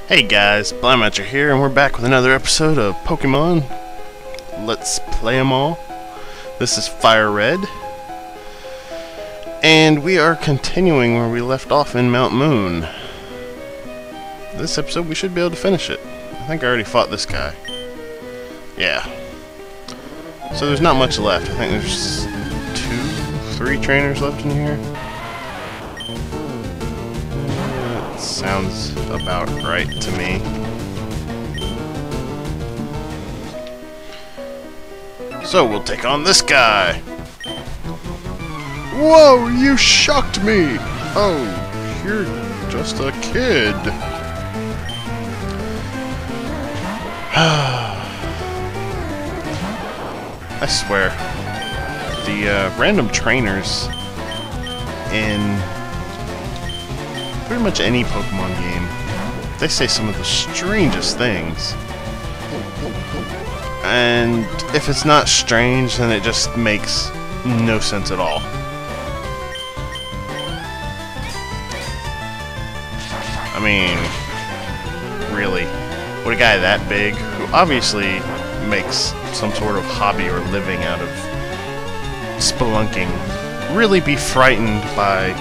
Hey guys, Blaumagier here, and we're back with another episode of Pokemon Let's Play 'em All. This is Fire Red, and we are continuing where we left off in Mount Moon. This episode we should be able to finish it. I think I already fought this guy. Yeah. So there's not much left. I think there's 3 trainers left in here. Sounds about right to me. So we'll take on this guy. Whoa, you shocked me! Oh, you're just a kid. I swear, the random trainers in pretty much any Pokemon game, they say some of the strangest things. And if it's not strange, then it just makes no sense at all. I mean, really, would a guy that big, who obviously makes some sort of hobby or living out of spelunking, really be frightened by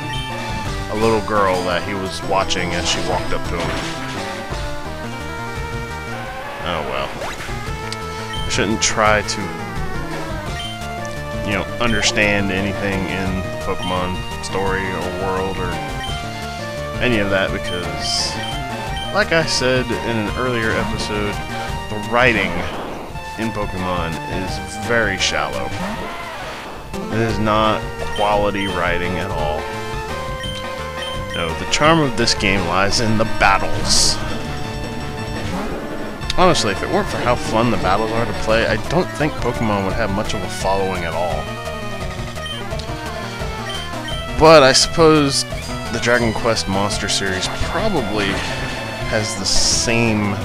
a little girl that he was watching as she walked up to him? Oh well. I shouldn't try to, understand anything in the Pokemon story or world or any of that because, like I said in an earlier episode, the writing in Pokemon is very shallow. It is not quality writing at all. No, the charm of this game lies in the battles. Honestly, if it weren't for how fun the battles are to play, I don't think Pokemon would have much of a following at all. But I suppose the Dragon Quest Monster series probably has the same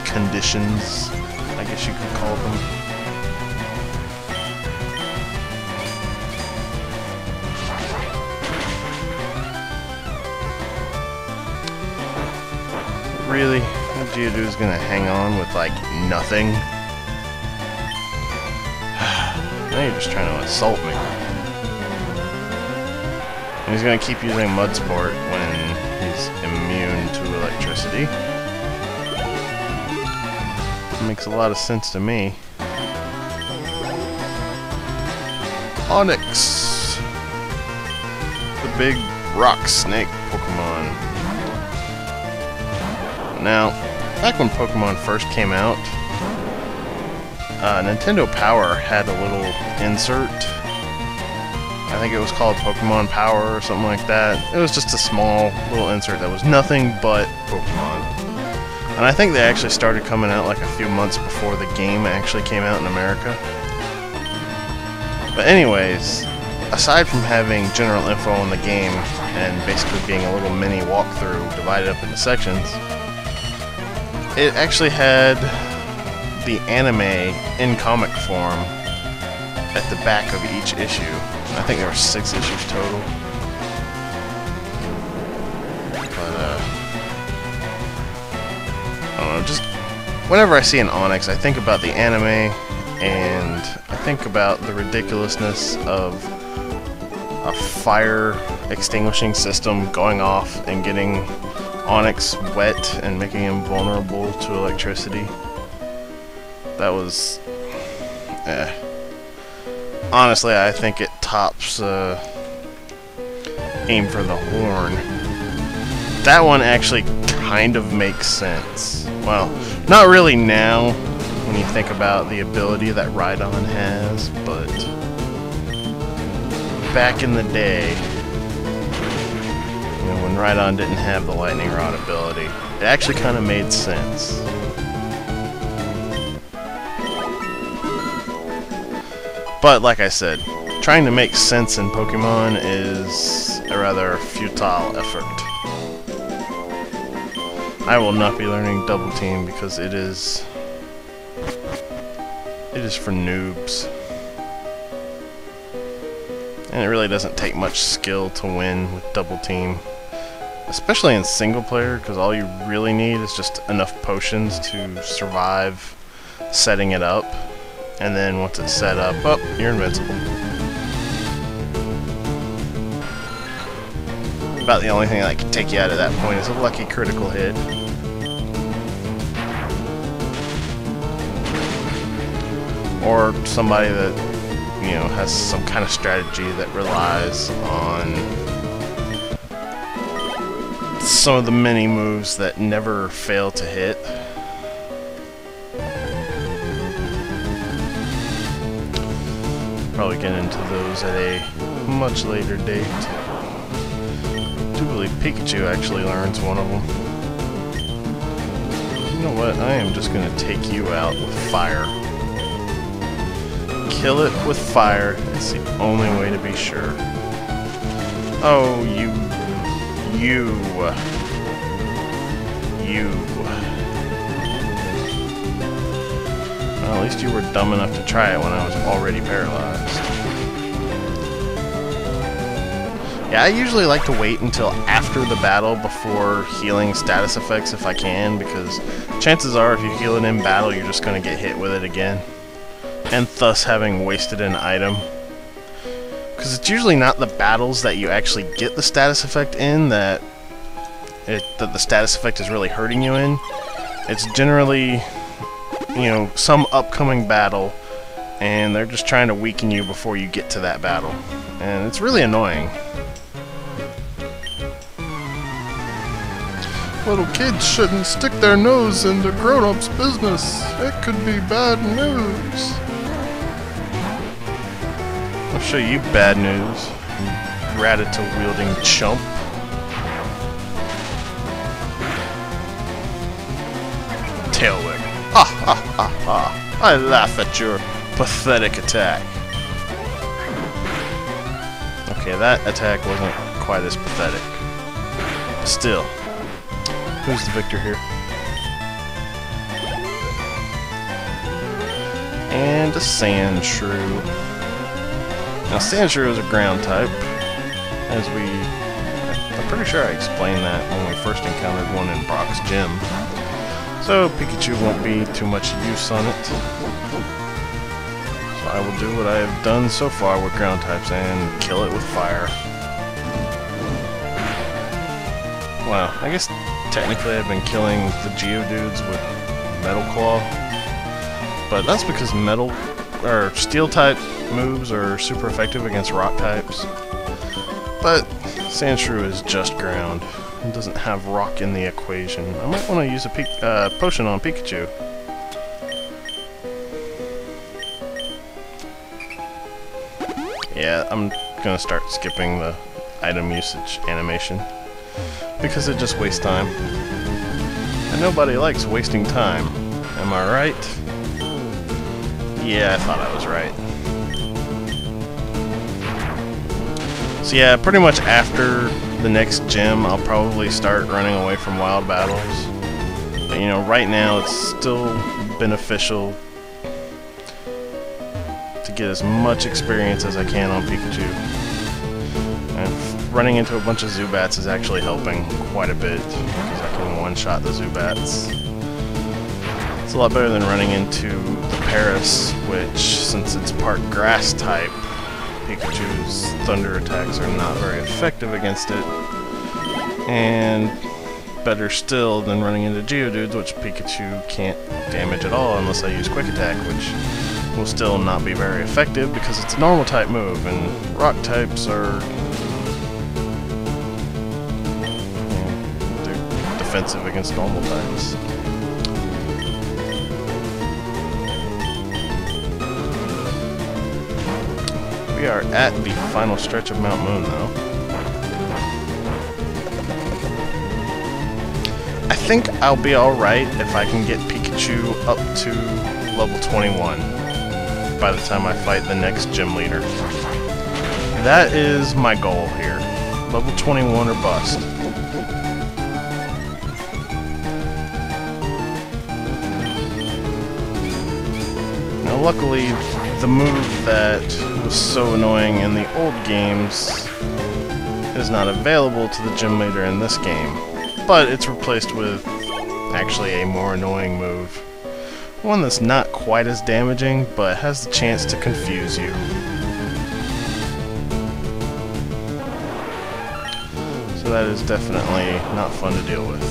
conditions, I guess you could call them. Really? That Geodude's gonna hang on with, like, nothing? Now you're just trying to assault me. And he's gonna keep using Mud Sport when he's immune to electricity. Makes a lot of sense to me. Onix! The big rock snake Pokemon. Now, back when Pokemon first came out, Nintendo Power had a little insert. I think it was called Pokemon Power or something like that. It was just a small little insert that was nothing but Pokemon. And I think they actually started coming out like a few months before the game actually came out in America. But anyways, aside from having general info on the game and basically being a little mini walkthrough divided up into sections, it actually had the anime in comic form at the back of each issue. I think there were 6 issues total. But, I don't know, just whenever I see an Onix, I think about the anime, and I think about the ridiculousness of a fire extinguishing system going off and getting Onix wet and making him vulnerable to electricity. That was... Honestly, I think it tops Aim for the Horn. That one actually kind of makes sense. Well, not really now, when you think about the ability that Rhydon has, but back in the day, when Rhydon didn't have the Lightning Rod ability, it actually kind of made sense. But like I said, trying to make sense in Pokemon is a rather futile effort. I will not be learning Double Team because it is for noobs. And it really doesn't take much skill to win with Double Team. especially in single player, because all you really need is just enough potions to survive setting it up, and then once it's set up, oh, you're invincible. About the only thing that can take you out at that point is a lucky critical hit. Or somebody that, you know, has some kind of strategy that relies on some of the mini moves that never fail to hit. Probably get into those at a much later date. I do believe Pikachu actually learns one of them. You know what? I am just going to take you out with fire. Kill it with fire. It's the only way to be sure. Oh, you. Well, at least you were dumb enough to try it when I was already paralyzed. Yeah, I usually like to wait until after the battle before healing status effects if I can, because chances are if you heal it in battle, you're just going to get hit with it again, and thus having wasted an item. Because it's usually not the battles that you actually get the status effect in that the status effect is really hurting you in. It's generally, you know, some upcoming battle, and they're just trying to weaken you before you get to that battle. And it's really annoying. Little kids shouldn't stick their nose into grown-ups' business. It could be bad news. I'll show you bad news, you Rattata-wielding chump. Tail whip. Ha ha ha ha. I laugh at your pathetic attack. Okay, that attack wasn't quite as pathetic. Still. Who's the victor here? And a sand shrew. Now, sand shrew is a ground type, as I'm pretty sure I explained that when we first encountered one in Brock's gym. So Pikachu won't be too much use on it. So I will do what I have done so far with ground types and kill it with fire. Wow, I guess technically I've been killing the Geodudes with Metal Claw, but that's because metal or steel type moves are super effective against rock types. But Sandshrew is just ground. It doesn't have rock in the equation. I might want to use a potion on Pikachu. Yeah, I'm gonna start skipping the item usage animation because it just wastes time. And nobody likes wasting time. Am I right? Yeah, I thought I was right. So yeah, pretty much after the next gym, I'll probably start running away from wild battles. But, you know, right now it's still beneficial to get as much experience as I can on Pikachu. And running into a bunch of Zubats is actually helping quite a bit, because I can one-shot the Zubats. It's a lot better than running into the Paris, which, since it's part grass type, Pikachu's thunder attacks are not very effective against it. And better still than running into Geodudes, which Pikachu can't damage at all unless I use Quick Attack, which will still not be very effective because it's a normal type move, and rock types are, they're defensive against normal types. We are at the final stretch of Mount Moon, though. I think I'll be alright if I can get Pikachu up to level 21 by the time I fight the next gym leader. That is my goal here. Level 21 or bust. Now luckily, the move that was so annoying in the old games is not available to the gym leader in this game, but it's replaced with actually a more annoying move. One that's not quite as damaging, but has the chance to confuse you. So that is definitely not fun to deal with.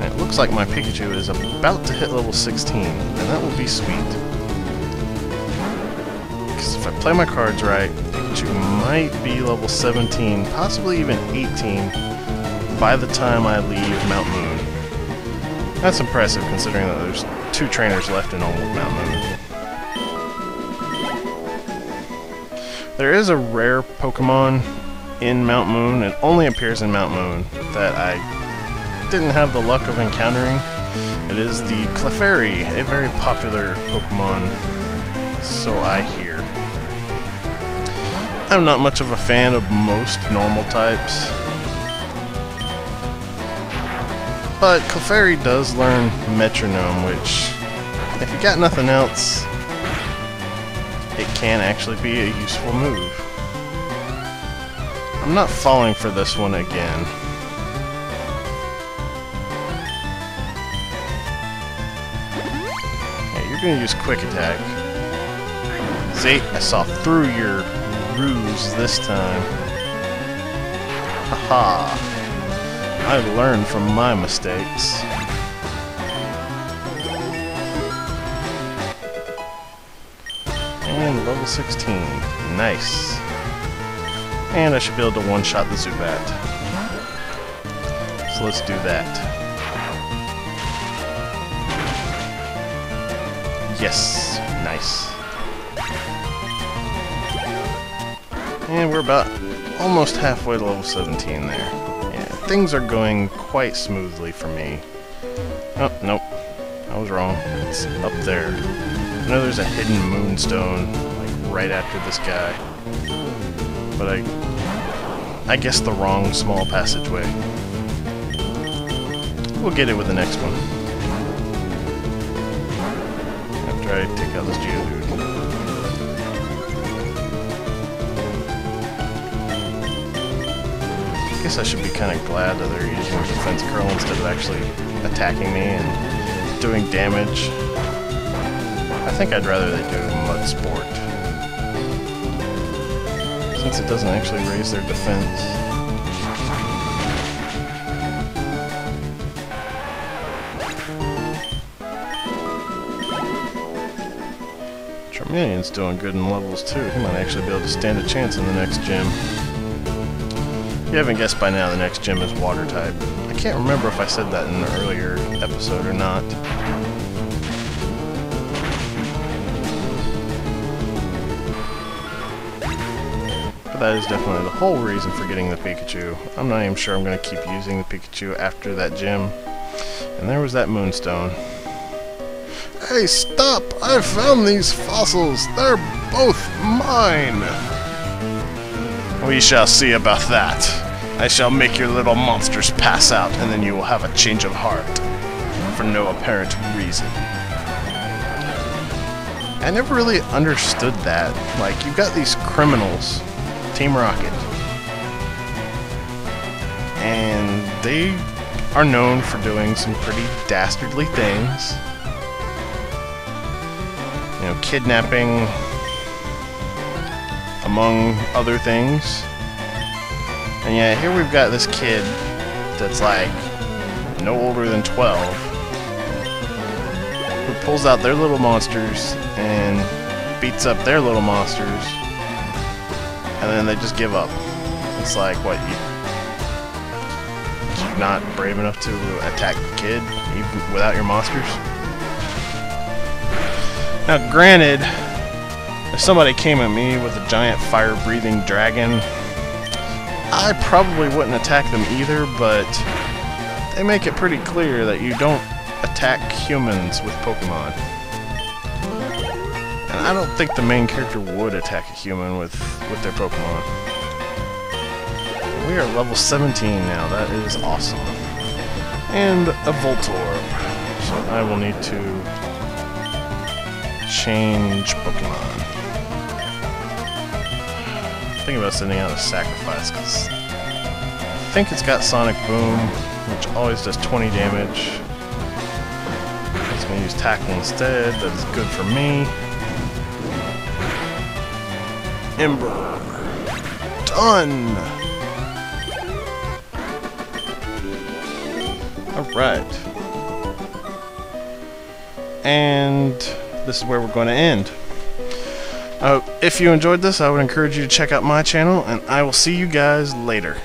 And it looks like my Pikachu is about to hit level 16, and that will be sweet. Because if I play my cards right, Pikachu might be level 17, possibly even 18, by the time I leave Mount Moon. That's impressive considering that there's 2 trainers left in all of Mount Moon. There is a rare Pokemon in Mount Moon, it only appears in Mount Moon, that I didn't have the luck of encountering. It is the Clefairy, a very popular Pokemon, so I hear. I'm not much of a fan of most normal types, but Clefairy does learn Metronome, which, if you got nothing else, it can actually be a useful move. I'm not falling for this one again. Yeah, you're gonna use Quick Attack. See, I saw through your ruse this time. Haha. I learned from my mistakes. And level 16. Nice. And I should be able to one-shot the Zubat. So let's do that. Yes. Nice. And we're about almost halfway to level 17 there. Yeah, things are going quite smoothly for me. Oh, nope. I was wrong. It's up there. I know there's a hidden Moonstone, like, right after this guy. But I guessed the wrong small passageway. We'll get it with the next one. After I take out this Geodude. I guess I should be kind of glad that they're using a defense curl instead of actually attacking me and doing damage. I think I'd rather they do Mud Sport, since it doesn't actually raise their defense. Charmeleon's doing good in levels too. He might actually be able to stand a chance in the next gym. If you haven't guessed by now, the next gym is Water type. I can't remember if I said that in an earlier episode or not. That is definitely the whole reason for getting the Pikachu. I'm not even sure I'm going to keep using the Pikachu after that gym. And there was that Moonstone. Hey, stop! I found these fossils! They're both mine! We shall see about that. I shall make your little monsters pass out, and then you will have a change of heart. For no apparent reason. I never really understood that. Like, you've got these criminals, Team Rocket, and they are known for doing some pretty dastardly things. You know, kidnapping, among other things. And yet here we've got this kid that's like no older than 12 who pulls out their little monsters and beats up their little monsters, and then they just give up. It's like, what, you're not brave enough to attack the kid even without your monsters? Now granted, if somebody came at me with a giant fire-breathing dragon, I probably wouldn't attack them either, but they make it pretty clear that you don't attack humans with Pokemon. And I don't think the main character would attack a human with their Pokemon. We are level 17 now, that is awesome. And a Voltorb. So I will need to change Pokemon. thinking about sending out a sacrifice because I think it's got Sonic Boom, which always does 20 damage. It's going to use Tackle instead. That is good for me. Ember. Done! Alright. And this is where we're going to end. If you enjoyed this, I would encourage you to check out my channel, and I will see you guys later.